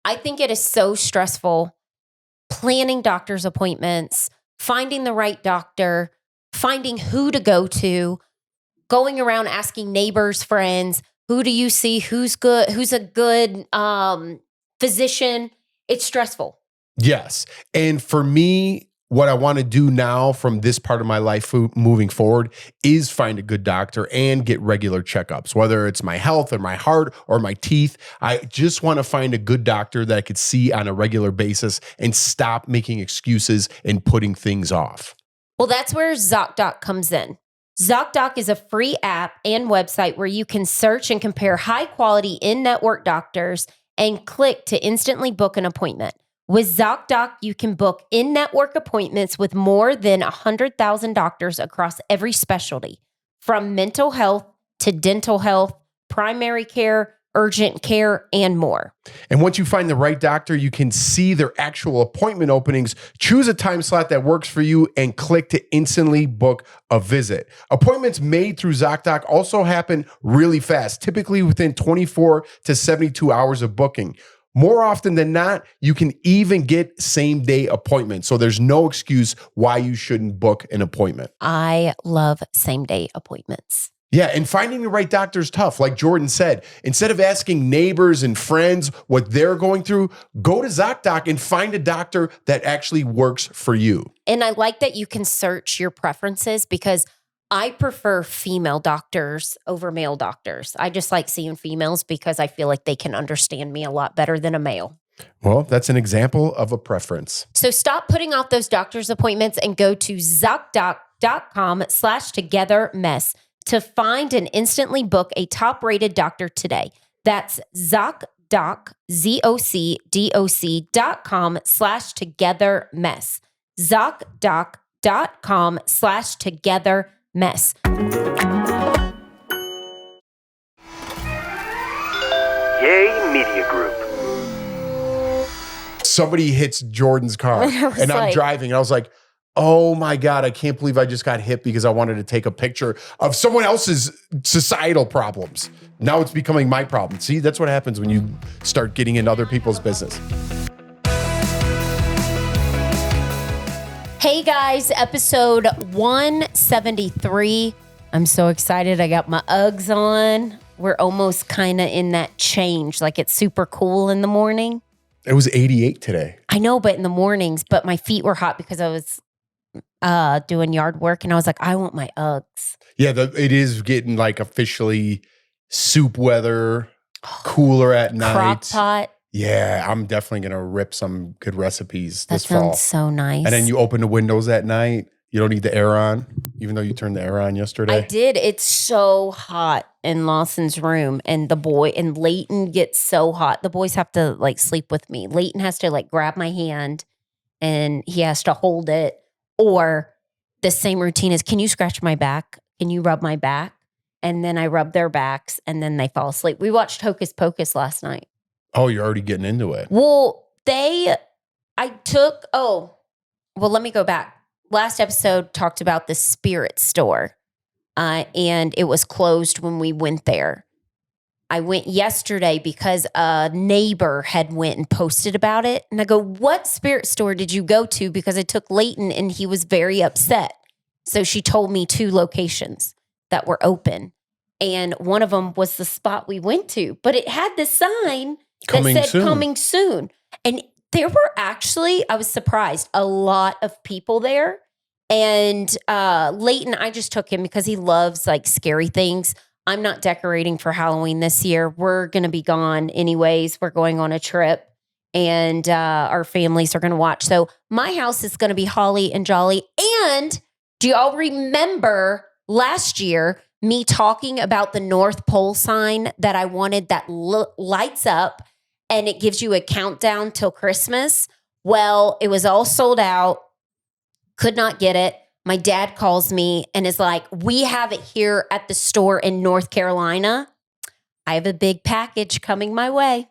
I think it is so stressful planning doctor's appointments, finding the right doctor, finding who to go to, going around asking neighbors, friends, who do you see? Who's good? Who's a good physician? It's stressful. Yes. And for me, what I want to do now from this part of my life moving forward is find a good doctor and get regular checkups, whether it's my health or my heart or my teeth. I just want to find a good doctor that I could see on a regular basis and stop making excuses and putting things off. Well, that's where ZocDoc comes in. ZocDoc is a free app and website where you can search and compare high-quality in-network doctors and click to instantly book an appointment. With ZocDoc, you can book in-network appointments with more than 100,000 doctors across every specialty, from mental health to dental health, primary care, urgent care, and more. And once you find the right doctor, you can see their actual appointment openings, choose a time slot that works for you, and click to instantly book a visit. Appointments made through ZocDoc also happen really fast, typically within 24 to 72 hours of booking. More often than not, you can even get same-day appointments. So there's no excuse why you shouldn't book an appointment. I love same-day appointments. Yeah, and finding the right doctor is tough. Like Jordan said, instead of asking neighbors and friends what they're going through, go to ZocDoc and find a doctor that actually works for you. And I like that you can search your preferences because I prefer female doctors over male doctors. I just like seeing females because I feel like they can understand me a lot better than a male. Well, that's an example of a preference. So stop putting off those doctor's appointments and go to ZocDoc.com/togetherness to find and instantly book a top-rated doctor today. That's ZocDoc, ZocDoc.com/togetherness. ZocDoc.com/togetherness. Yay Media Group. Somebody hits Jordan's car and I'm driving and I was like, oh my God, I can't believe I just got hit because I wanted to take a picture of someone else's societal problems. Now it's becoming my problem. See, that's what happens when you start getting in other people's business. Hey guys, episode 173. I'm so excited. I got my Uggs on. We're almost kind of in that change. Like it's super cool in the morning. It was 88 today. I know, but in the mornings, but my feet were hot because I was doing yard work and I was like, I want my Uggs. Yeah, it is getting like officially soup weather, cooler at night. Crock pot. Yeah, I'm definitely going to rip some good recipes That this fall. sounds so nice. And then you open the windows at night. You don't need the air on, even though you turned the air on yesterday. I did. It's so hot in Lawson's room and Leighton gets so hot. The boys have to like sleep with me. Leighton has to like grab my hand and he has to hold it. Or the same routine is, can you scratch my back? Can you rub my back? And then I rub their backs and then they fall asleep. We watched Hocus Pocus last night. Oh, you're already getting into it. Well, let me go back. Last episode talked about the spirit store, and it was closed when we went there. I went yesterday because a neighbor had went and posted about it. And I go, what spirit store did you go to? Because I took Leighton and he was very upset. So she told me 2 locations that were open. And one of them was the spot we went to. But it had the sign that said coming soon. And there were actually, I was surprised, a lot of people there. And Leighton, I just took him because he loves like scary things. I'm not decorating for Halloween this year. We're going to be gone anyways. We're going on a trip and our families are going to watch. So my house is going to be holly and jolly. And do y'all remember last year me talking about the North Pole sign that I wanted that lights up and it gives you a countdown till Christmas? Well, it was all sold out. Could not get it. My dad calls me and is like, we have it here at the store in North Carolina. I have a big package coming my way.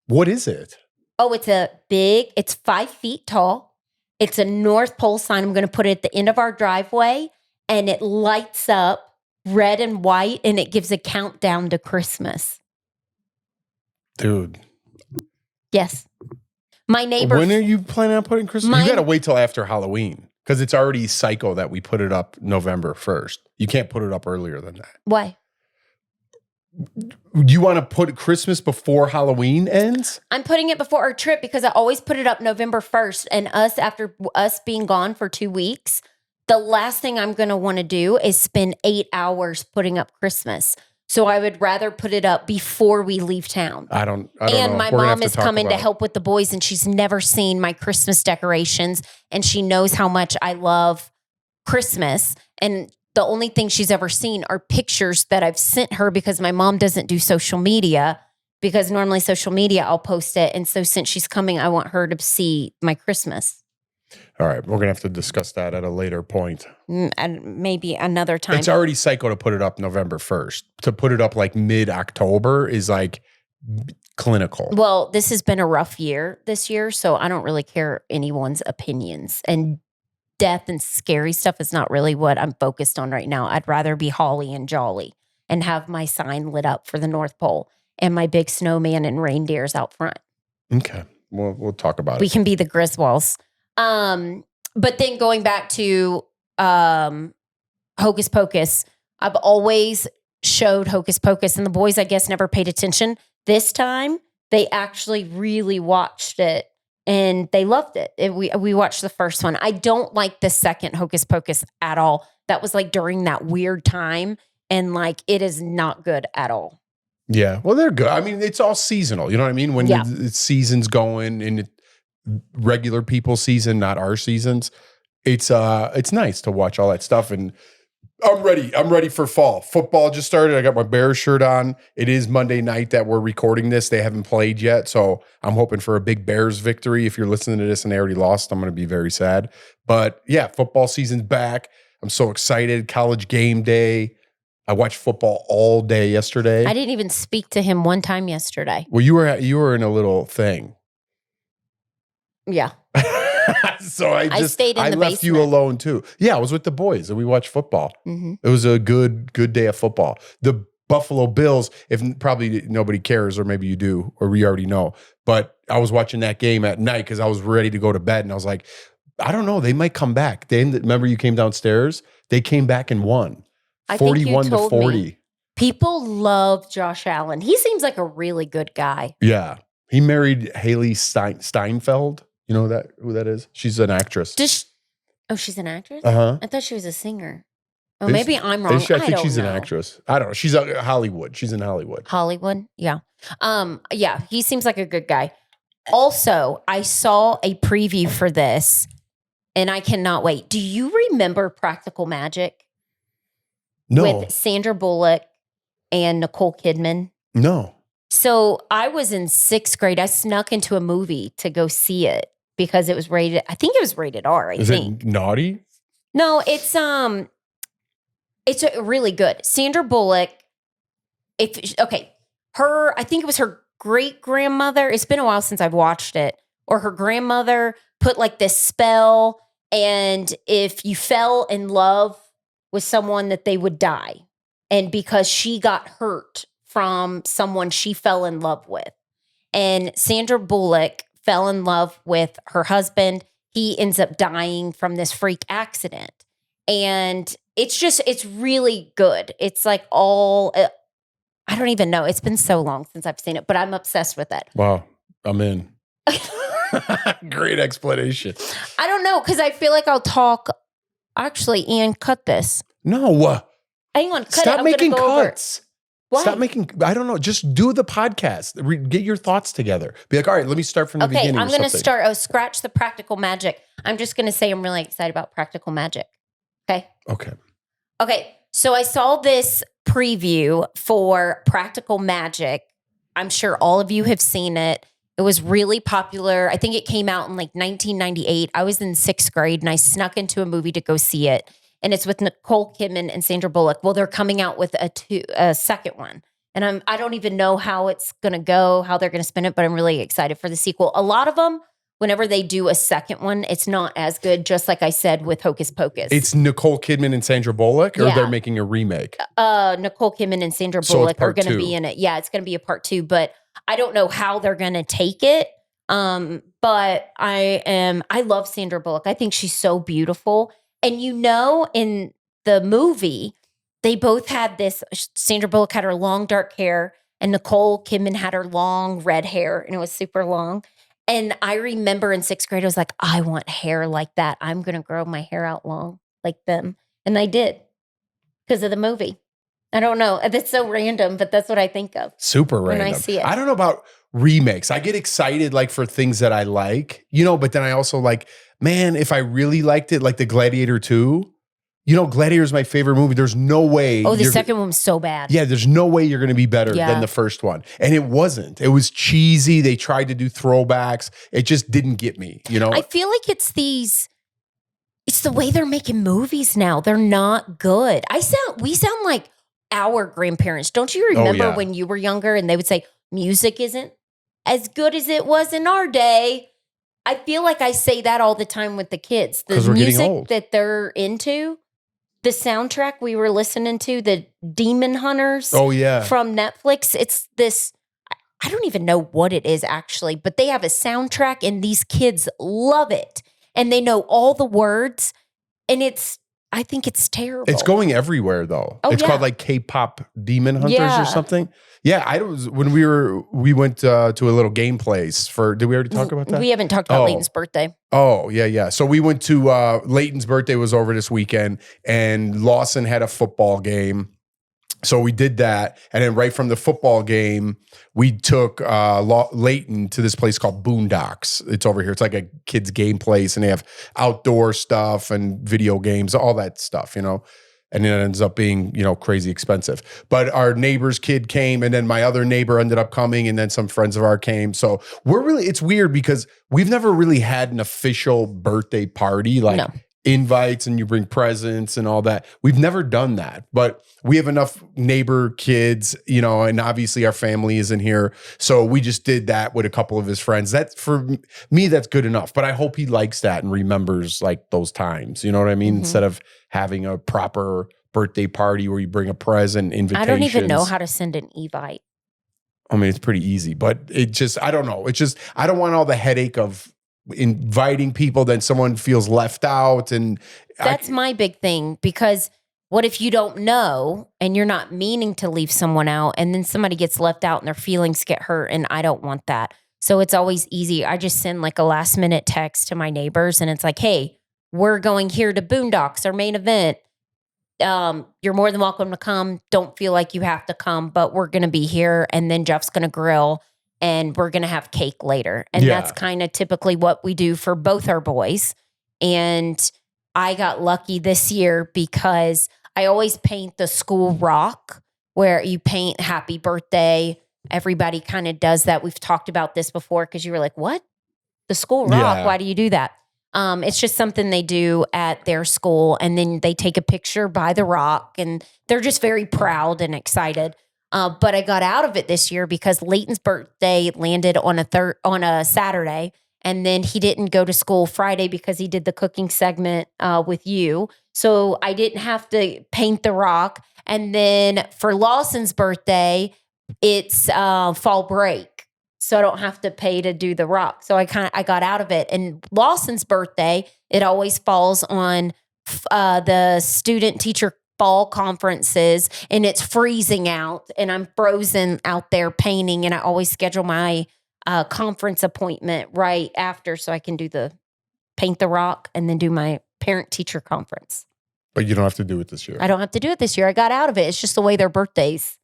What is it? Oh, it's 5 feet tall. It's a North Pole sign. I'm going to put it at the end of our driveway and it lights up red and white and it gives a countdown to Christmas. Dude. Yes. My neighbor. When are you planning on putting Christmas? You got to wait till after Halloween because it's already psycho that we put it up November 1st. You can't put it up earlier than that. Why? You want to put Christmas before Halloween ends? I'm putting it before our trip because I always put it up November 1st. And after us being gone for 2 weeks, the last thing I'm going to want to do is spend 8 hours putting up Christmas. So I would rather put it up before we leave town. I don't and know. my mom is coming to help with the boys, and she's never seen my Christmas decorations, and she knows how much I love Christmas. And the only thing she's ever seen are pictures that I've sent her because my mom doesn't do social media, because normally social media, I'll post it. And so since she's coming, I want her to see my Christmas. All right. We're going to have to discuss that at a later point. And maybe another time. It's already psycho to put it up November 1st. To put it up like mid-October is like clinical. Well, this has been a rough year this year, so I don't really care anyone's opinions. And death and scary stuff is not really what I'm focused on right now. I'd rather be holly and jolly and have my sign lit up for the North Pole and my big snowman and reindeers out front. Okay. We'll talk about it. We can be the Griswolds. But then going back to Hocus Pocus, I've always showed Hocus Pocus, and the boys, I guess, never paid attention. This time, they actually really watched it, and they loved it. We watched the first one. I don't like the second Hocus Pocus at all. That was like during that weird time, and like it is not good at all. Yeah, well, they're good. I mean, it's all seasonal. You know what I mean? When the season's going and regular people's season, not our seasons, it's nice to watch all that stuff. And I'm ready for fall. Football just started. I got my Bears shirt on. It is Monday night that we're recording this. They haven't played yet, so I'm hoping for a big Bears victory. If you're listening to this and they already lost, I'm going to be very sad. But yeah, football season's back. I'm so excited. College game day. I watched football all day yesterday. I didn't even speak to him one time yesterday. Well, you were in a little thing. Yeah. So I stayed in the left you basement. alone too. Yeah, I was with the boys and we watched football. Mm-hmm. It was a good day of football. The Buffalo Bills, if probably nobody cares, or maybe you do, or we already know, but I was watching that game at night because I was ready to go to bed, and I was like, I don't know, they might come back. Remember you came downstairs? They came back and won. 41-40. Me. People love Josh Allen. He seems like a really good guy. Yeah. He married Haley Steinfeld. You know who that is? She's an actress. She's an actress? Uh-huh. I thought she was a singer. Oh, maybe I'm wrong. I think she's an actress. I don't know. She's Hollywood. She's in Hollywood. Hollywood? Yeah. Yeah, he seems like a good guy. Also, I saw a preview for this, and I cannot wait. Do you remember Practical Magic? No. With Sandra Bullock and Nicole Kidman? No. So I was in 6th grade. I snuck into a movie to go see it because it was rated. I think it was rated R. Is it naughty? No, it's really good. Sandra Bullock. I think it was her great grandmother. It's been a while since I've watched it. Or her grandmother put like this spell, and if you fell in love with someone, that they would die, and because she got hurt from someone she fell in love with. And Sandra Bullock fell in love with her husband. He ends up dying from this freak accident. And it's really good. It's like I don't even know. It's been so long since I've seen it, but I'm obsessed with it. Wow. I'm in. Great explanation. I don't know, because I feel like I'll talk. Actually, Ian, cut this. No. Hang on. Cut Stop it. I'm making gonna go cuts. Why? Stop making, I don't know, just do the podcast. Get your thoughts together. Be like, all right, let me start from the beginning. Okay, I'm going to start. Scratch the Practical Magic. I'm just going to say I'm really excited about Practical Magic. Okay? Okay, so I saw this preview for Practical Magic. I'm sure all of you have seen it. It was really popular. I think it came out in like 1998. I was in 6th grade and I snuck into a movie to go see it. And it's with Nicole Kidman and Sandra Bullock. Well, they're coming out with a second one. And I don't even know how it's going to go, how they're going to spin it, but I'm really excited for the sequel. A lot of them, whenever they do a second one, it's not as good, just like I said with Hocus Pocus. It's Nicole Kidman and Sandra Bullock, or they're making a remake? Nicole Kidman and Sandra Bullock are going to be in it. Yeah, it's going to be a part 2, but I don't know how they're going to take it. But I love Sandra Bullock. I think she's so beautiful. And in the movie, they both had this. Sandra Bullock had her long dark hair, and Nicole Kidman had her long red hair, and it was super long. And I remember in 6th grade, I was like, I want hair like that. I'm going to grow my hair out long like them. And I did because of the movie. I don't know. That's so random, but that's what I think of. Super when random. I see it. I don't know about remakes. I get excited like for things that I like, but then I also like, man, if I really liked it, like the Gladiator 2, Gladiator is my favorite movie. There's no way. Oh, the second one was so bad. Yeah, there's no way you're going to be better than the first one. And it wasn't. It was cheesy. They tried to do throwbacks. It just didn't get me, I feel like it's the way they're making movies now. They're not good. We sound like our grandparents. Don't you remember when you were younger and they would say music isn't as good as it was in our day? I feel like I say that all the time with the kids. The music that they're into, the soundtrack we were listening to, the Demon Hunters from Netflix. It's this, I don't even know what it is actually, but they have a soundtrack and these kids love it. And they know all the words. And I think it's terrible. It's going everywhere though. It's called like K-pop Demon Hunters or something. Yeah, when we went to a little game place did we already talk about that? We haven't talked about Leighton's birthday. Oh, yeah. So we went to, Leighton's birthday was over this weekend and Lawson had a football game. So we did that. And then right from the football game, we took Leighton to this place called Boondocks. It's over here. It's like a kid's game place and they have outdoor stuff and video games, all that stuff, And it ends up being, crazy expensive. But our neighbor's kid came and then my other neighbor ended up coming and then some friends of ours came. So it's weird because we've never really had an official birthday party, like invites and you bring presents and all that. We've never done that, but we have enough neighbor kids, and obviously our family is in here. So we just did that with a couple of his friends. That's for me, that's good enough. But I hope he likes that and remembers like those times, you know what I mean? Mm-hmm. Instead of having a proper birthday party where you bring a present, invitations. I don't even know how to send an evite. I mean, it's pretty easy, but I don't know. I don't want all the headache of inviting people, then someone feels left out. And that's my big thing, because what if you don't know and you're not meaning to leave someone out and then somebody gets left out and their feelings get hurt, and I don't want that. So it's always easy. I just send like a last minute text to my neighbors and it's like, hey, we're going here to Boondocks, our main event. You're more than welcome to come. Don't feel like you have to come, but we're going to be here. And then Jeff's going to grill and we're going to have cake later. And that's kind of typically what we do for both our boys. And I got lucky this year because I always paint the school rock where you paint happy birthday. Everybody kind of does that. We've talked about this before because you were like, what? The school rock? Yeah. Why do you do that? It's just something they do at their school, and then they take a picture by the rock, and they're just very proud and excited. But I got out of it this year because Leighton's birthday landed on a Saturday, and then he didn't go to school Friday because he did the cooking segment with you. So I didn't have to paint the rock. And then for Lawson's birthday, it's fall break. So I don't have to pay to do the rock. So I got out of it. And Lawson's birthday, it always falls on the student teacher fall conferences, and it's freezing out and I'm frozen out there painting. And I always schedule my conference appointment right after so I can do paint the rock and then do my parent teacher conference. But you don't have to do it this year. I don't have to do it this year. I got out of it. It's just the way their birthdays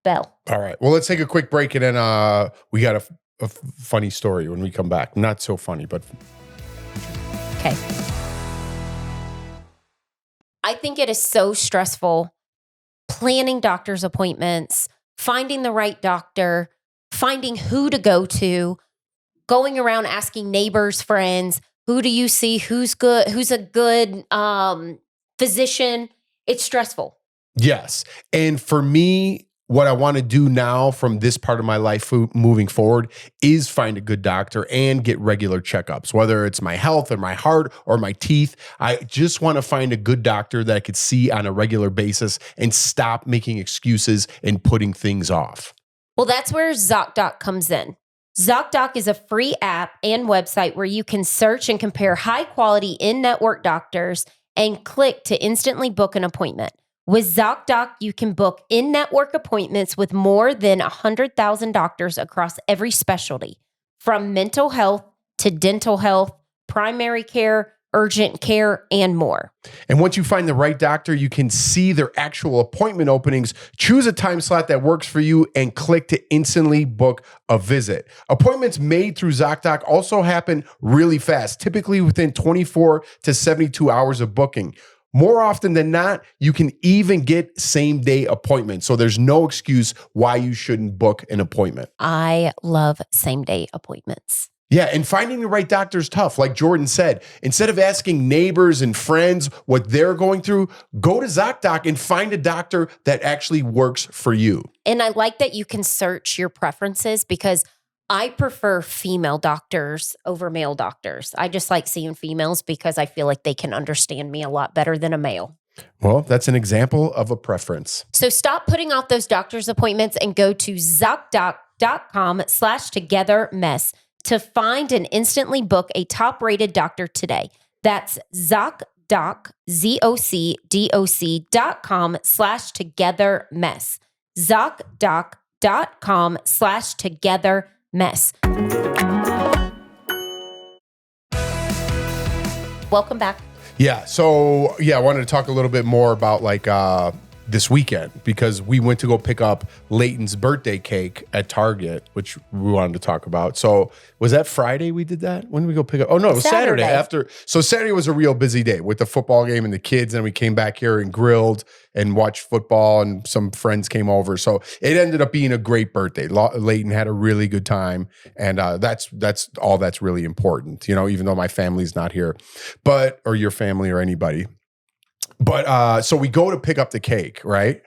fell. All right. Well, let's take a quick break and then we got a funny story when we come back. Not so funny, but. Okay. I think it is so stressful planning doctor's appointments, finding the right doctor, finding who to go to, going around asking neighbors, friends, who do you see, who's good, who's a good physician. It's stressful. Yes. And for me, what I want to do now from this part of my life moving forward is find a good doctor and get regular checkups, whether it's my health or my heart or my teeth. I just want to find a good doctor that I could see on a regular basis and stop making excuses and putting things off. Well, that's where ZocDoc comes in. ZocDoc is a free app and website where you can search and compare high-quality in-network doctors and click to instantly book an appointment. With ZocDoc, you can book in-network appointments with more than 100,000 doctors across every specialty, from mental health to dental health, primary care, urgent care, and more. And once you find the right doctor, you can see their actual appointment openings, choose a time slot that works for you, and click to instantly book a visit. Appointments made through ZocDoc also happen really fast, typically within 24 to 72 hours of booking. More often than not, you can even get same-day appointments. So there's no excuse why you shouldn't book an appointment. I love same-day appointments. Yeah, and finding the right doctor is tough. Like Jordan said, instead of asking neighbors and friends what they're going through, go to ZocDoc and find a doctor that actually works for you. And I like that you can search your preferences because I prefer female doctors over male doctors. I just like seeing females because I feel like they can understand me a lot better than a male. Well, that's an example of a preference. So stop putting off those doctor's appointments and go to ZocDoc.com/togetherness to find and instantly book a top-rated doctor today. That's ZocDoc, ZocDoc.com/togetherness. ZocDoc.com/togetherness. Welcome back. Yeah. So, I wanted to talk a little bit more about this weekend because we went to go pick up Leighton's birthday cake at Target, which we wanted to talk about. So was that Friday we did that? When did we go pick up? Oh, no, it was Saturday after. So Saturday was a real busy day with the football game and the kids. And we came back here and grilled and watched football and some friends came over. So it ended up being a great birthday. Leighton had a really good time. And that's all that's really important, even though my family's not here, or your family or anybody. But so we go to pick up the cake, right?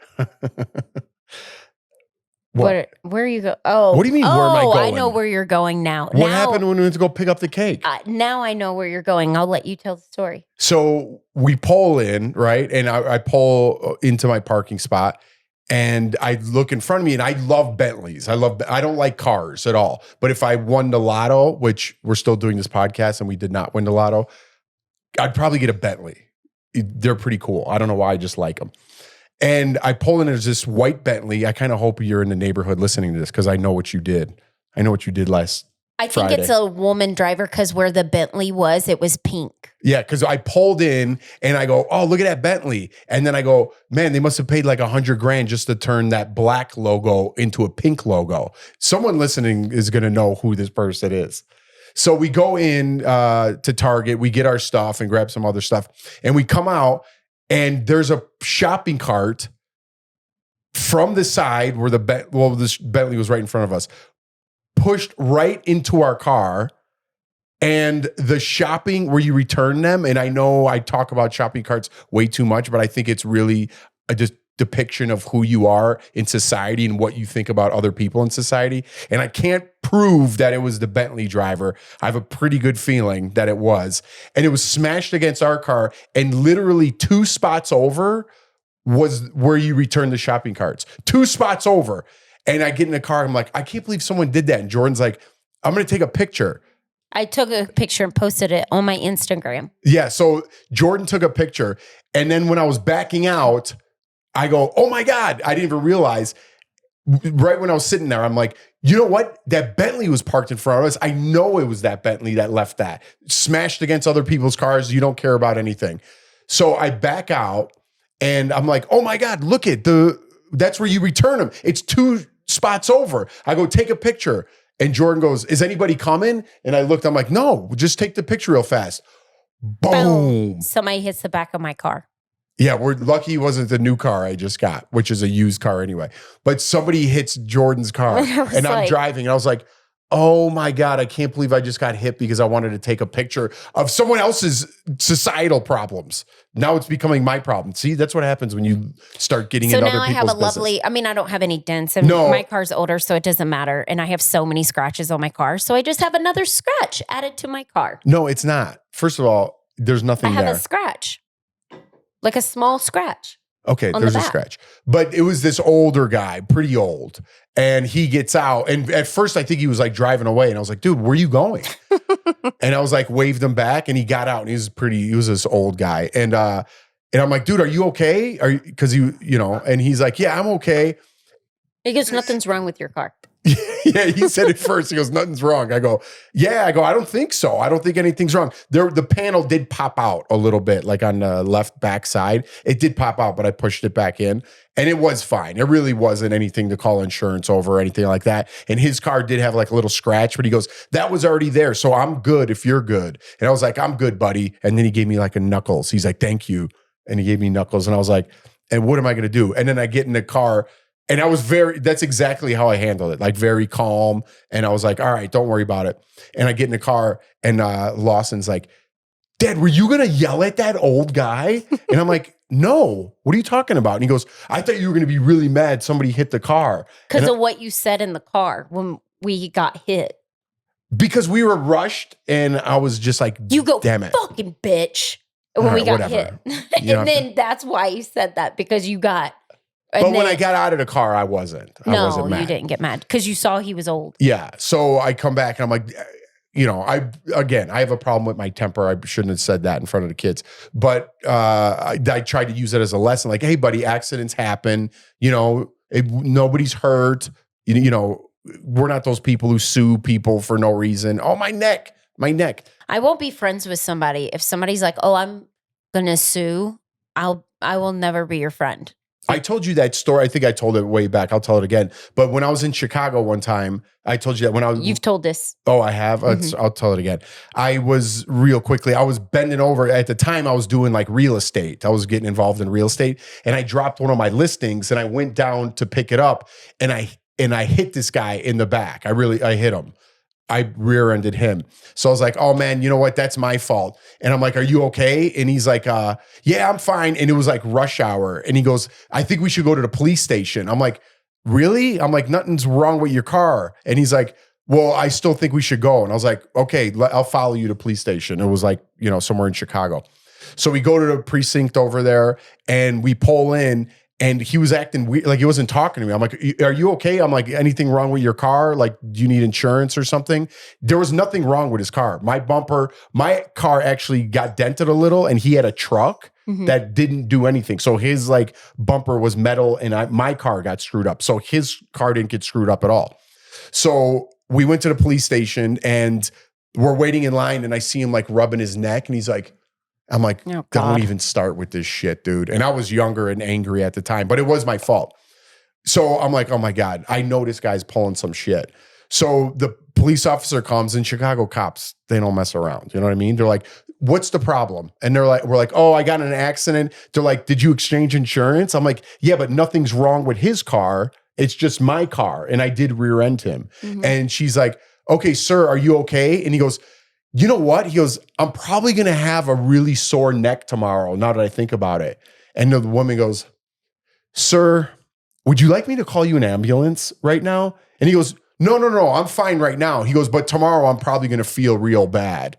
Where are you going? Oh, what do you mean? Where am I going? I know where you're going now. What happened when we went to go pick up the cake? Now I know where you're going. I'll let you tell the story. So we pull in, right? And I pull into my parking spot and I look in front of me and I love Bentleys. I don't like cars at all. But if I won the lotto, which we're still doing this podcast and we did not win the lotto, I'd probably get a Bentley. They're pretty cool. I don't know why, I just like them. And I pull in, there's this white Bentley. I kind of hope you're in the neighborhood listening to this because I know what you did. I know what you did last Friday. It's a woman driver because where the Bentley was, it was pink. Yeah, because I pulled in and I go, oh, look at that Bentley. And then I go, man, they must have paid like $100,000 just to turn that black logo into a pink logo. Someone listening is going to know who this person is. So we go in to Target, we get our stuff and grab some other stuff. And we come out and there's a shopping cart from the side where this Bentley was right in front of us, pushed right into our car. And the shopping where you return them, and I know I talk about shopping carts way too much, but I think it's really a depiction of who you are in society and what you think about other people in society. And I can't prove that it was the Bentley driver. I have a pretty good feeling that it was. And it was smashed against our car, and literally 2 spots over was where you return the shopping carts. 2 spots over. And I get in the car, I'm like, I can't believe someone did that. And Jordan's like, I'm going to take a picture. I took a picture and posted it on my Instagram. Yeah, so Jordan took a picture. And then when I was backing out, I go, oh my God, I didn't even realize. Right when I was sitting there, I'm like, you know what? That Bentley was parked in front of us. I know it was that Bentley that left that. Smashed against other people's cars. You don't care about anything. So I back out and I'm like, oh my God, look at that's where you return them. It's 2 spots over. I go, take a picture. And Jordan goes, is anybody coming? And I looked, I'm like, no, just take the picture real fast. Boom. Somebody hits the back of my car. Yeah, we're lucky it wasn't the new car I just got, which is a used car anyway. But somebody hits Jordan's car and I'm driving. And I was like, oh my God, I can't believe I just got hit because I wanted to take a picture of someone else's societal problems. Now it's becoming my problem. See, that's what happens when you start getting into other people's business. So now I have a lovely, I don't have any dents and my car's older, so it doesn't matter. And I have so many scratches on my car. So I just have another scratch added to my car. No, it's not. First of all, there's nothing there. I have a scratch. Like a small scratch. Okay, there's a scratch. But it was this older guy, pretty old. And he gets out. And at first I think he was like driving away. And I was like, dude, where are you going? And I was like, waved him back, and he got out, and he was this old guy. And I'm like, dude, are you okay? Cause and he's like, yeah, I'm okay. He goes, nothing's wrong with your car. Yeah, he said it first. He goes, nothing's wrong. I go, I don't think so. I don't think anything's wrong. The panel did pop out a little bit, like on the left back side. It did pop out, but I pushed it back in, and it was fine. It really wasn't anything to call insurance over or anything like that. And his car did have like a little scratch, but he goes, that was already there. So I'm good if you're good. And I was like, I'm good, buddy. And then he gave me like a knuckles. He's like, thank you. And he gave me knuckles. And I was like, and what am I going to do? And then I get in the car. And I was that's exactly how I handled it, like very calm. And I was like, all right, don't worry about it. And I get in the car, and Lawson's like, Dad, were you going to yell at that old guy? And I'm like, no, what are you talking about? And he goes, I thought you were going to be really mad somebody hit the car. Because of what you said in the car when we got hit. Because we were rushed, and I was just like, you go, damn it. Fucking bitch. When we got hit. And then that's why you said that, because you got... But when I got out of the car, I wasn't mad. You didn't get mad because you saw he was old. Yeah. So I come back, and I'm like, I have a problem with my temper. I shouldn't have said that in front of the kids. But I tried to use it as a lesson. Like, hey, buddy, accidents happen. Nobody's hurt. We're not those people who sue people for no reason. Oh, my neck. I won't be friends with somebody if somebody's like, oh, I'm going to sue. I will never be your friend. I told you that story. I think I told it way back. I'll tell it again. But when I was in Chicago one time, I told you that You've told this. Oh, I have? I'll tell it again. I was bending over. At the time, I was doing like real estate. I was getting involved in real estate. And I dropped one of my listings, and I went down to pick it up. And I hit this guy in the back. I hit him. I rear-ended him. So I was like, oh man, you know what? That's my fault. And I'm like, are you okay? And he's like, yeah, I'm fine. And it was like rush hour. And he goes, I think we should go to the police station. I'm like, really? I'm like, nothing's wrong with your car. And he's like, well, I still think we should go. And I was like, okay, I'll follow you to police station. It was like, somewhere in Chicago. So we go to the precinct over there, and we pull in. And he was acting weird, like he wasn't talking to me. I'm like, are you okay? I'm like, anything wrong with your car? Like, do you need insurance or something? There was nothing wrong with his car. My car actually got dented a little, and he had a truck that didn't do anything. So his like bumper was metal, and my car got screwed up. So his car didn't get screwed up at all. So we went to the police station, and we're waiting in line, and I see him like rubbing his neck, and he's like, I'm like, oh, don't even start with this shit, dude. And I was younger and angry at the time, but it was my fault. So I'm like, oh my God, I know this guy's pulling some shit. So the police officer comes, and Chicago cops, they don't mess around. You know what I mean? They're like, what's the problem? And we're like, oh, I got in an accident. They're like, did you exchange insurance? I'm like, yeah, but nothing's wrong with his car. It's just my car. And I did rear end him. And she's like, okay, sir, are you okay? And he goes, you know what? He goes, I'm probably going to have a really sore neck tomorrow, now that I think about it. And the woman goes, sir, would you like me to call you an ambulance right now? And he goes, no, I'm fine right now. He goes, but tomorrow I'm probably going to feel real bad.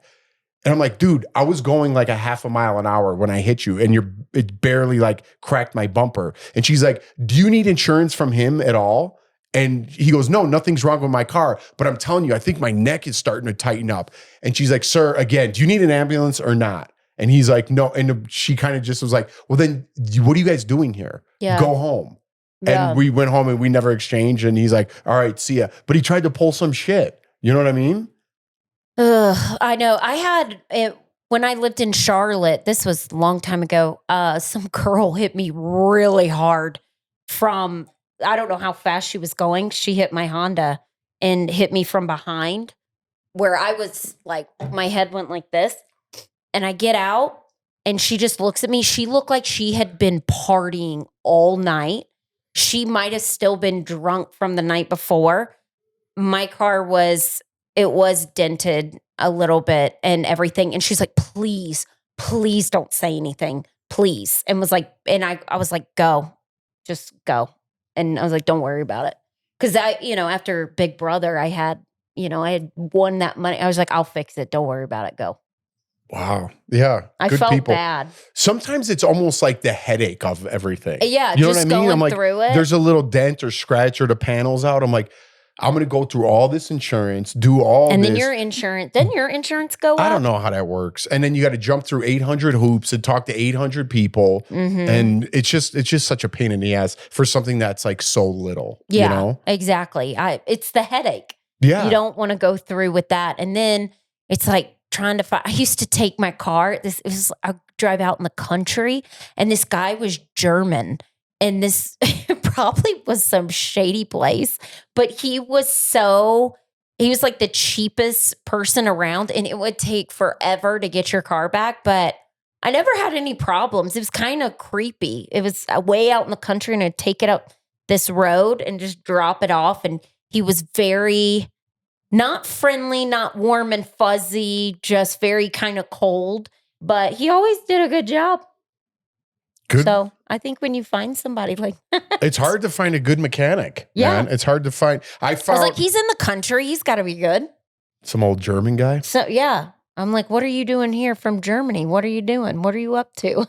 And I'm like, dude, I was going like a half a mile an hour when I hit you, and it barely like cracked my bumper. And she's like, do you need insurance from him at all? And he goes, no, nothing's wrong with my car. But I'm telling you, I think my neck is starting to tighten up. And she's like, sir, again, do you need an ambulance or not? And he's like, no. And she kind of just was like, well, then what are you guys doing here? Yeah. Go home. Yeah. And we went home, and we never exchanged. And he's like, all right, see ya. But he tried to pull some shit. You know what I mean? I know. I had it when I lived in Charlotte. This was a long time ago. Some girl hit me really hard from... I don't know how fast she was going. She hit my Honda and hit me from behind, where I was like, my head went like this. And I get out, and she just looks at me. She looked like she had been partying all night. She might have still been drunk from the night before. My car was dented a little bit and everything. And she's like, please don't say anything. Please. And was like, and I was like, go, just go. And I was like, don't worry about it. Because after Big Brother, I had won that money. I was like, I'll fix it. Don't worry about it. Go. Wow. Yeah. I Good felt people. bad. Sometimes it's almost like the headache of everything. Yeah, You know just what I mean? I'm going like, through it. there's a little dent or scratch or the panel's out. I'm like, I'm going to go through all this insurance, do all and this. then your insurance go up. I don't know how that works. And then you got to jump through 800 hoops and talk to 800 people. Mm-hmm. And it's just such a pain in the ass for something that's like so little, Yeah, you know? exactly. It's the headache. Yeah. You don't want to go through with that. And then it's like trying to find, I used to take my car. I drive out in the country and this guy was German and this probably was some shady place, but he was like the cheapest person around and it would take forever to get your car back. But I never had any problems. It was kind of creepy. It was way out in the country and I'd take it up this road and just drop it off. And he was very not friendly, not warm and fuzzy, just very kind of cold, but he always did a good job. Good. So I think when you find somebody like that, it's hard to find a good mechanic. Yeah. Man. It's hard to find. I was found like, he's in the country. He's got to be good. some old German guy. So yeah, I'm like, what are you doing here from Germany? What are you doing? What are you up to?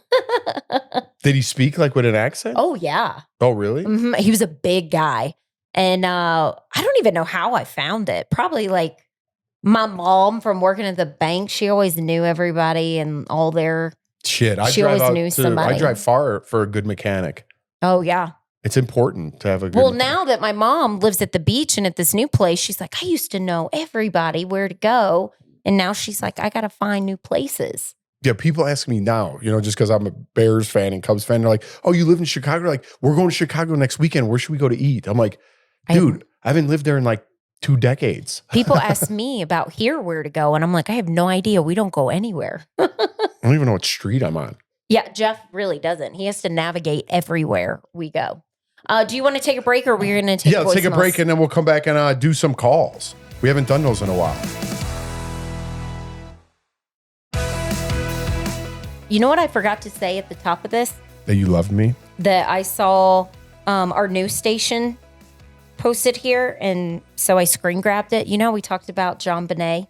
Did he speak like with an accent? Oh yeah. Oh, really? Mm-hmm. He was a big guy. And I don't even know how I found it. Probably like my mom from working at the bank. She always knew everybody and all their Shit. She always knew somebody. I drive far for a good mechanic. Oh yeah. It's important to have a good Well, mechanic. now that my mom lives at the beach and at this new place, she's like, I used to know everybody where to go. And now she's like, I got to find new places. Yeah, people ask me now, just because I'm a Bears fan and Cubs fan. They're like, oh, you live in Chicago? Like, we're going to Chicago next weekend. Where should we go to eat? I'm like, dude, I haven't lived there in like 2 decades. People ask me about here where to go. And I'm like, I have no idea. We don't go anywhere. I don't even know what street I'm on. Yeah, Jeff really doesn't. He has to navigate everywhere we go. Do you want to take a break or we're going to take let's take a break and then we'll come back and do some calls. We haven't done those in a while. You know what I forgot to say at the top of this? That you love me? That I saw our news station posted here, and so I screen grabbed it. You know, we talked about JohnBenet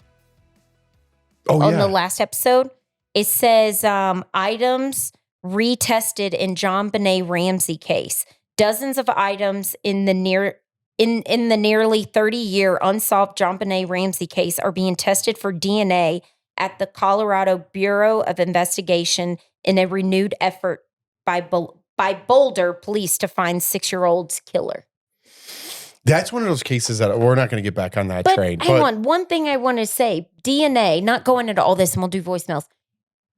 on the last episode. It says items retested in JohnBenet Ramsey case. Dozens of items in the nearly 30-year unsolved JohnBenet Ramsey case are being tested for DNA at the Colorado Bureau of Investigation in a renewed effort by Boulder police to find 6-year-old's killer. That's one of those cases that we're not going to get back on that train. Hang on. One thing I want to say, DNA, not going into all this and we'll do voicemails.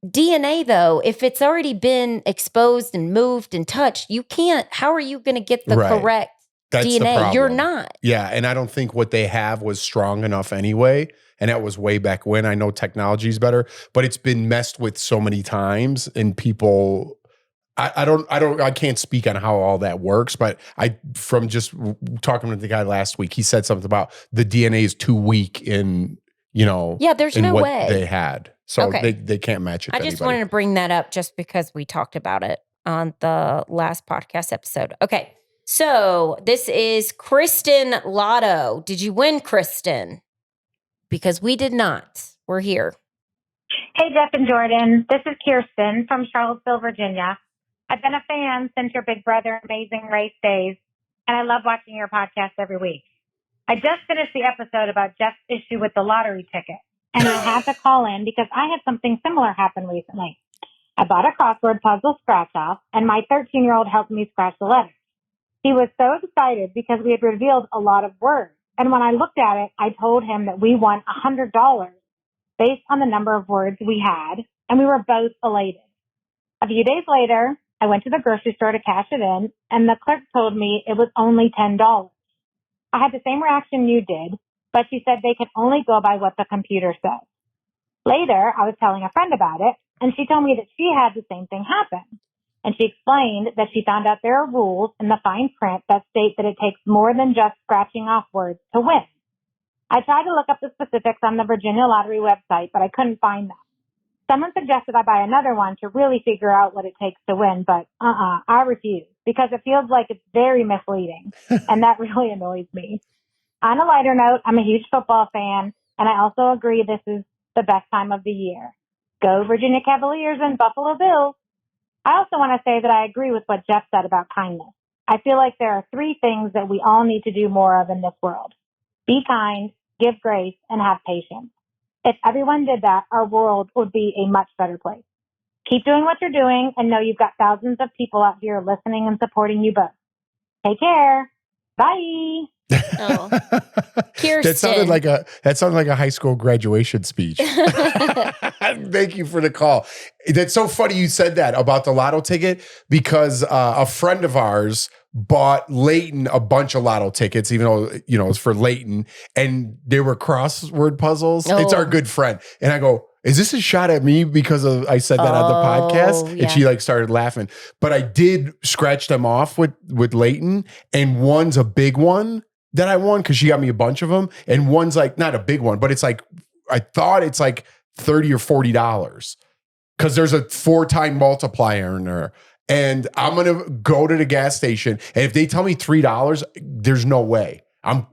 DNA, though, if it's already been exposed and moved and touched, you can't. How are you going to get the correct That's DNA? the problem. You're not. Yeah, and I don't think what they have was strong enough anyway. And that was way back when. I know technology is better, but it's been messed with so many times, and people. I can't speak on how all that works, but from just talking to the guy last week, he said something about the DNA is too weak in. Yeah, there's no way they had. So they can't match it. I just wanted to bring that up just because we talked about it on the last podcast episode. Okay. So this is Kristen Lotto. Did you win, Kristen? Because we did not. We're here. Hey, Jeff and Jordan. This is Kirsten from Charlottesville, Virginia. I've been a fan since your Big Brother Amazing Race days, and I love watching your podcast every week. I just finished the episode about Jeff's issue with the lottery ticket, and I had to call in because I had something similar happen recently. I bought a crossword puzzle scratch-off, and my 13-year-old helped me scratch the letters. He was so excited because we had revealed a lot of words, and when I looked at it, I told him that we won $100 based on the number of words we had, and we were both elated. A few days later, I went to the grocery store to cash it in, and the clerk told me it was only $10. I had the same reaction you did, but she said they could only go by what the computer said. Later, I was telling a friend about it, and she told me that she had the same thing happen. And she explained that she found out there are rules in the fine print that state that it takes more than just scratching off words to win. I tried to look up the specifics on the Virginia Lottery website, but I couldn't find them. Someone suggested I buy another one to really figure out what it takes to win, but I refuse because it feels like it's very misleading, and that really annoys me. On a lighter note, I'm a huge football fan, and I also agree this is the best time of the year. Go Virginia Cavaliers and Buffalo Bills. I also want to say that I agree with what Jeff said about kindness. I feel like there are 3 things that we all need to do more of in this world. Be kind, give grace, and have patience. If everyone did that, our world would be a much better place. Keep doing what you're doing and know you've got thousands of people out here listening and supporting you both. Take care. Bye. Oh. Kirsten. That sounded like a high school graduation speech. Thank you for the call. That's so funny you said that about the lotto ticket because a friend of ours bought Leighton a bunch of lotto tickets, even though it's for Leighton, and they were crossword puzzles. Oh. It's our good friend, and I go, "Is this a shot at me because I said that on the podcast?" Yeah. And she started laughing. But I did scratch them off with Leighton, and one's a big one that I won because she got me a bunch of them, and one's like not a big one, but it's like I thought it's like $30 or $40 because there's a 4-time multiplier in there. And I'm gonna go to the gas station, and if they tell me $3, there's no way. I'm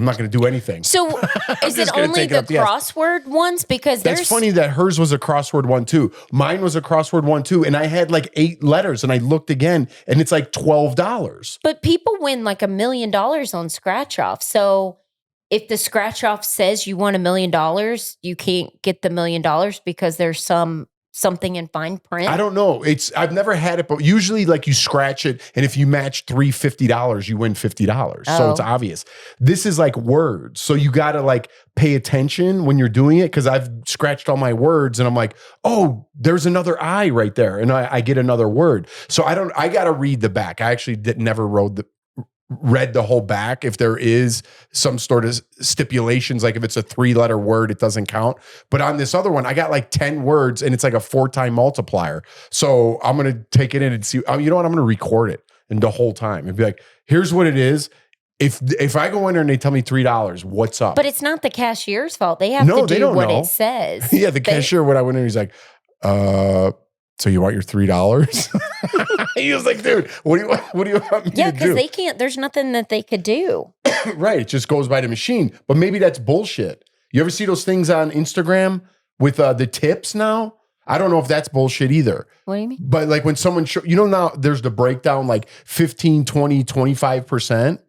not gonna do anything. So is it only the crossword ones? Because that's funny that hers was a crossword one too. Mine was a crossword one too, and I had like 8 letters, and I looked again, and it's like $12. But people win like $1 million on scratch off. So if the scratch off says you won $1 million, you can't get the $1 million because there's something in fine print. I don't know. I've never had it, but usually like you scratch it, and if you match 3 $50, you win $50. So it's obvious. This is like words. So you got to like pay attention when you're doing it, because I've scratched all my words and I'm like, oh, there's another I right there. And I get another word. So I got to read the back. I actually never read the whole back. If there is some sort of stipulations, like if it's a 3-letter word, it doesn't count. But on this other one, I got like 10 words and it's like a 4-time multiplier. So I'm going to take it in and see, you know what? I'm going to record it and the whole time and be like, here's what it is. If I go in there and they tell me $3, what's up? But it's not the cashier's fault. They have to do what it says. Yeah. The cashier, when I went in, he's like, so you want your $3? He was like, dude, what do you want me to do? Yeah, because they can't, there's nothing that they could do. Right. It just goes by the machine. But maybe that's bullshit. You ever see those things on Instagram with the tips now? I don't know if that's bullshit either. What do you mean? But like when someone, now there's the breakdown like 15, 20, 25%.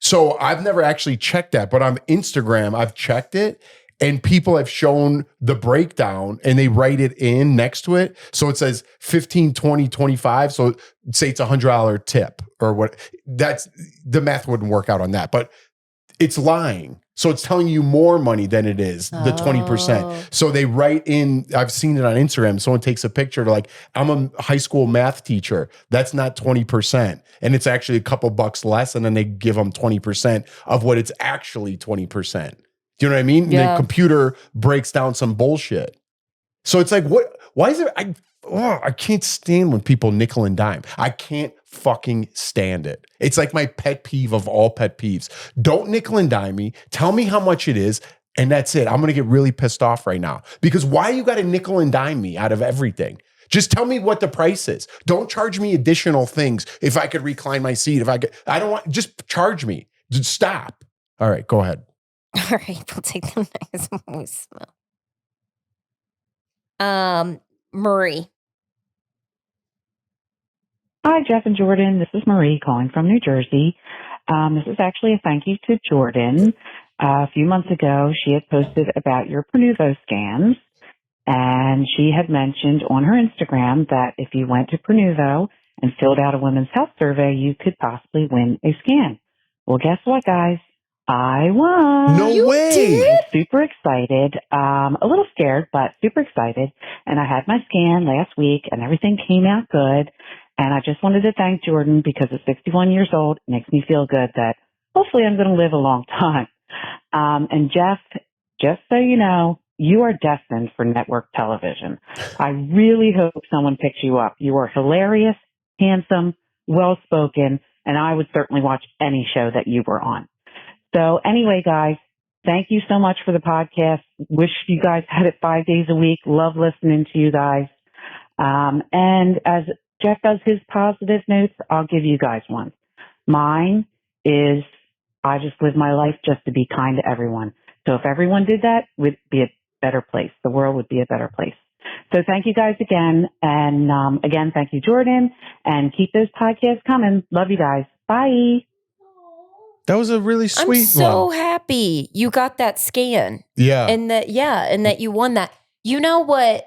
So I've never actually checked that. But on Instagram, I've checked it. And people have shown the breakdown and they write it in next to it. So it says 15, 20, 25. So say it's $100 tip or what. That's the math wouldn't work out on that, but it's lying. So it's telling you more money than it is, the 20%. So they write in, I've seen it on Instagram. Someone takes a picture to like, I'm a high school math teacher. That's not 20%. And it's actually a couple bucks less. And then they give them 20% of what it's actually 20%. Do you know what I mean? Yeah. The computer breaks down some bullshit. So it's like, why is there, I can't stand when people nickel and dime. I can't fucking stand it. It's like my pet peeve of all pet peeves. Don't nickel and dime me. Tell me how much it is. And that's it. I'm going to get really pissed off right now because why you got to nickel and dime me out of everything? Just tell me what the price is. Don't charge me additional things. If I could recline my seat, I don't want, just charge me. Just stop. All right, go ahead. All right, we'll take the next voicemail. Marie. Hi, Jeff and Jordan. This is Marie calling from New Jersey. This is actually a thank you to Jordan. A few months ago, she had posted about your Peleuses scans, and she had mentioned on her Instagram that if you went to Peleuses and filled out a women's health survey, you could possibly win a scan. Well, guess what, guys? I won. No way. I'm super excited. A little scared, but super excited. And I had my scan last week and everything came out good. And I just wanted to thank Jordan because at 61 years old, it makes me feel good that hopefully I'm going to live a long time. And Jeff, just so you know, you are destined for network television. I really hope someone picks you up. You are hilarious, handsome, well-spoken, and I would certainly watch any show that you were on. So anyway, guys, thank you so much for the podcast. Wish you guys had it 5 days a week. Love listening to you guys. And as Jeff does his positive notes, I'll give you guys one. Mine is I just live my life just to be kind to everyone. So if everyone did that, we'd be a better place. The world would be a better place. So thank you guys again. And again, thank you, Jordan. And keep those podcasts coming. Love you guys. Bye. That was a really sweet I'm so one. happy you got that scan. Yeah. And that you won that. You know what?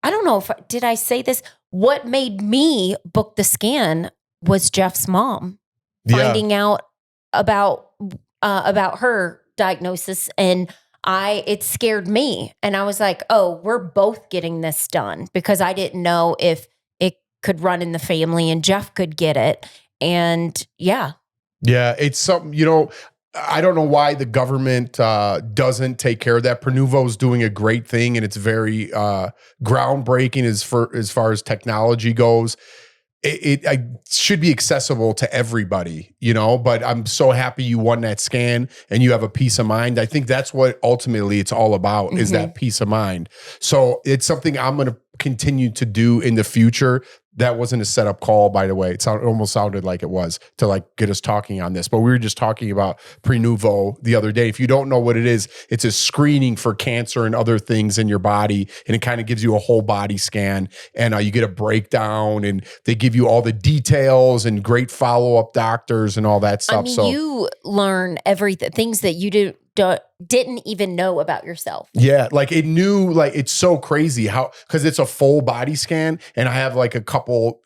I don't know did I say this? What made me book the scan was Jeff's mom finding out about her diagnosis, and it scared me. And I was like, oh, we're both getting this done, because I didn't know if it could run in the family and Jeff could get it. And yeah, it's something, I don't know why the government doesn't take care of that. Prenuvo's doing a great thing, and it's very groundbreaking as far as technology goes. It should be accessible to everybody, but I'm so happy you won that scan and you have a peace of mind. I think that's what ultimately it's all about, is that peace of mind. So it's something I'm going to continue to do in the future. That wasn't a setup call, by the way. It almost sounded like it was, to get us talking on this. But we were just talking about Prenuvo the other day. If you don't know what it is, it's a screening for cancer and other things in your body. And it kind of gives you a whole body scan. And you get a breakdown, and they give you all the details and great follow-up doctors and all that stuff. I mean, you learn everything, things that you didn't even know about yourself. Yeah, it's so crazy how, because it's a full body scan, and I have a couple,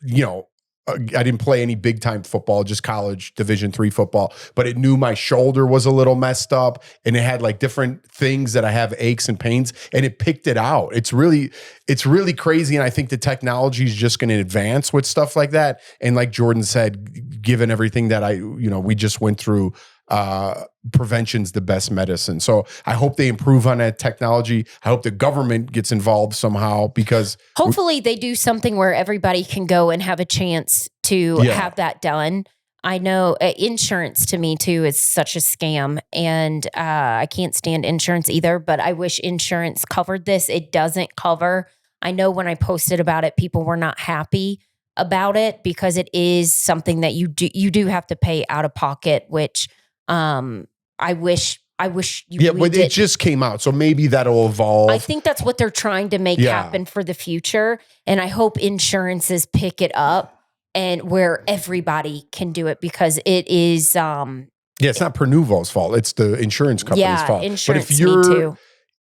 I didn't play any big time football, just college Division III football, but it knew my shoulder was a little messed up, and it had different things that I have aches and pains, and it picked it out. It's really crazy. And I think the technology is just going to advance with stuff like that. And like Jordan said, given everything that we just went through, prevention's the best medicine. So I hope they improve on that technology. I hope the government gets involved somehow, because hopefully they do something where everybody can go and have a chance to have that done. I know insurance to me too is such a scam, and I can't stand insurance either, but I wish insurance covered this. It doesn't cover. I know when I posted about it, people were not happy about it, because it is something that you do have to pay out of pocket, which I wish you. Yeah, but it just came out, so maybe that'll evolve. I think that's what they're trying to make happen for the future, and I hope insurances pick it up, and where everybody can do it, because it is. It's not Prenuvo's fault; it's the insurance company's fault. Insurance. But if you're, me too.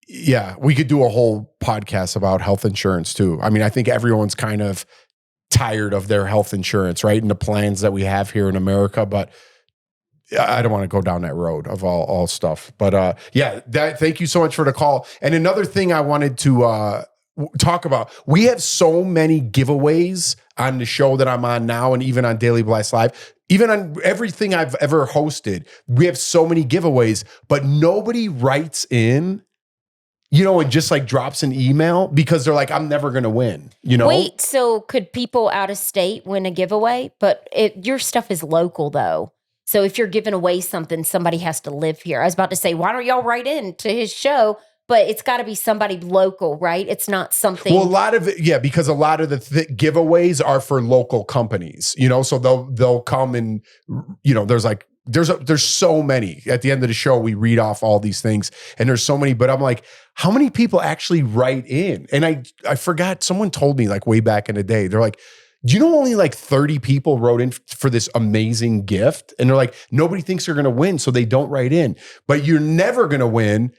Yeah, we could do a whole podcast about health insurance too. I mean, I think everyone's kind of tired of their health insurance, right? And the plans that we have here in America, but I don't want to go down that road of all stuff. But thank you so much for the call. And another thing I wanted to talk about, we have so many giveaways on the show that I'm on now, and even on Daily Blast Live, even on everything I've ever hosted, we have so many giveaways, but nobody writes in, and just drops an email, because they're like, I'm never going to win, Wait, so could people out of state win a giveaway? But your stuff is local though. So if you're giving away something, somebody has to live here. I was about to say, why don't y'all write in to his show? But it's got to be somebody local, right? It's not something. Well, a lot of it, because a lot of the giveaways are for local companies, so they'll come and, there's so many. At the end of the show, we read off all these things, and there's so many, but I'm like, how many people actually write in? And I forgot, someone told me way back in the day, they're like, do you know only 30 people wrote in for this amazing gift? And they're like, nobody thinks you're going to win, so they don't write in. But you're never going to win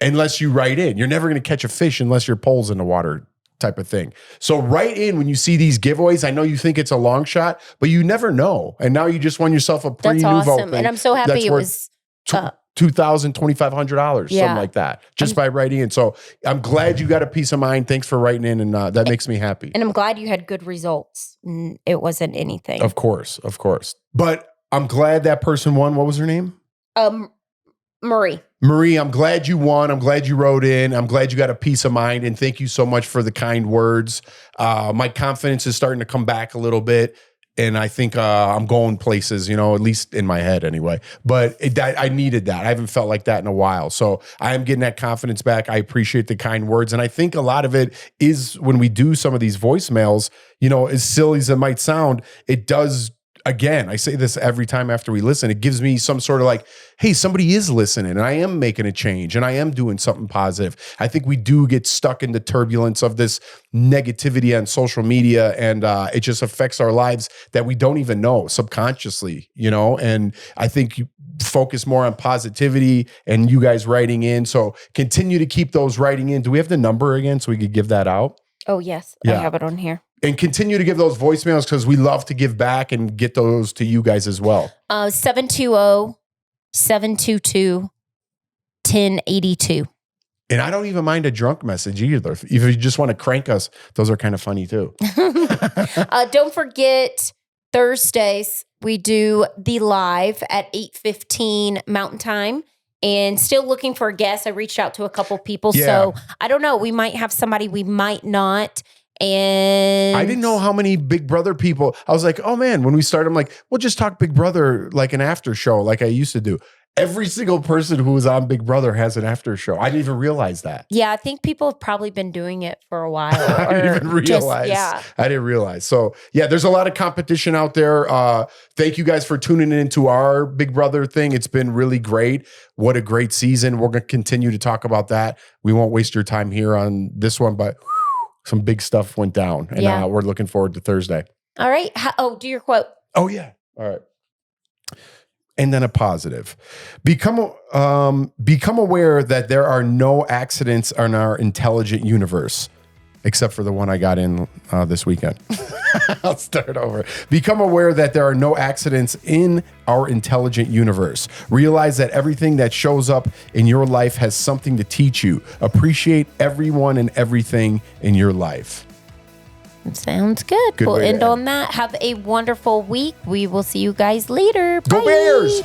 unless you write in. You're never going to catch a fish unless your pole's in the water, type of thing. So write in when you see these giveaways. I know you think it's a long shot, but you never know. And now you just won yourself a That's Prenuvo awesome. thing. And I'm so happy it was $2,000, $2,500, something like that, just by writing in. So I'm glad you got a peace of mind. Thanks for writing in, and that makes me happy. And I'm glad you had good results. It wasn't anything. Of course. But I'm glad that person won. What was her name? Marie, I'm glad you won. I'm glad you wrote in. I'm glad you got a peace of mind. And thank you so much for the kind words. My confidence is starting to come back a little bit. And I think I'm going places, at least in my head anyway. But I needed that. I haven't felt like that in a while. So I am getting that confidence back. I appreciate the kind words. And I think a lot of it is when we do some of these voicemails, as silly as it might sound, it does again, I say this every time after we listen, it gives me some sort of like, hey, somebody is listening and I am making a change and I am doing something positive. I think we do get stuck in the turbulence of this negativity on social media, and it just affects our lives that we don't even know subconsciously, and I think you focus more on positivity and you guys writing in. So continue to keep those writing in. Do we have the number again so we could give that out? Oh, yes. Yeah. I have it on here. And continue to give those voicemails because we love to give back and get those to you guys as well. 720-722-1082. And I don't even mind a drunk message either. If you just want to crank us, those are kind of funny too. Don't forget, Thursdays, we do the live at 8:15 Mountain Time. And still looking for a guest. I reached out to a couple people. Yeah. So I don't know. We might have somebody, we might not. And I didn't know how many Big Brother people. I was like, oh man, when we started, I'm like, we'll just talk Big Brother like an after show, like I used to do. Every single person who was on Big Brother has an after show. I didn't even realize that. Yeah, I think people have probably been doing it for a while. I didn't even realize. I didn't realize. So yeah, there's a lot of competition out there. Thank you guys for tuning into our Big Brother thing. It's been really great. What a great season. We're going to continue to talk about that. We won't waste your time here on this one, but some big stuff went down. And we're looking forward to Thursday. All right. Do your quote. Oh yeah. All right. And then a positive. Become aware that there are no accidents in our intelligent universe, except for the one I got in this weekend. I'll start over. Become aware that there are no accidents in our intelligent universe. Realize that everything that shows up in your life has something to teach you. Appreciate everyone and everything in your life. Sounds good. We'll end on that. Have a wonderful week. We will see you guys later. Bye. Go Bears!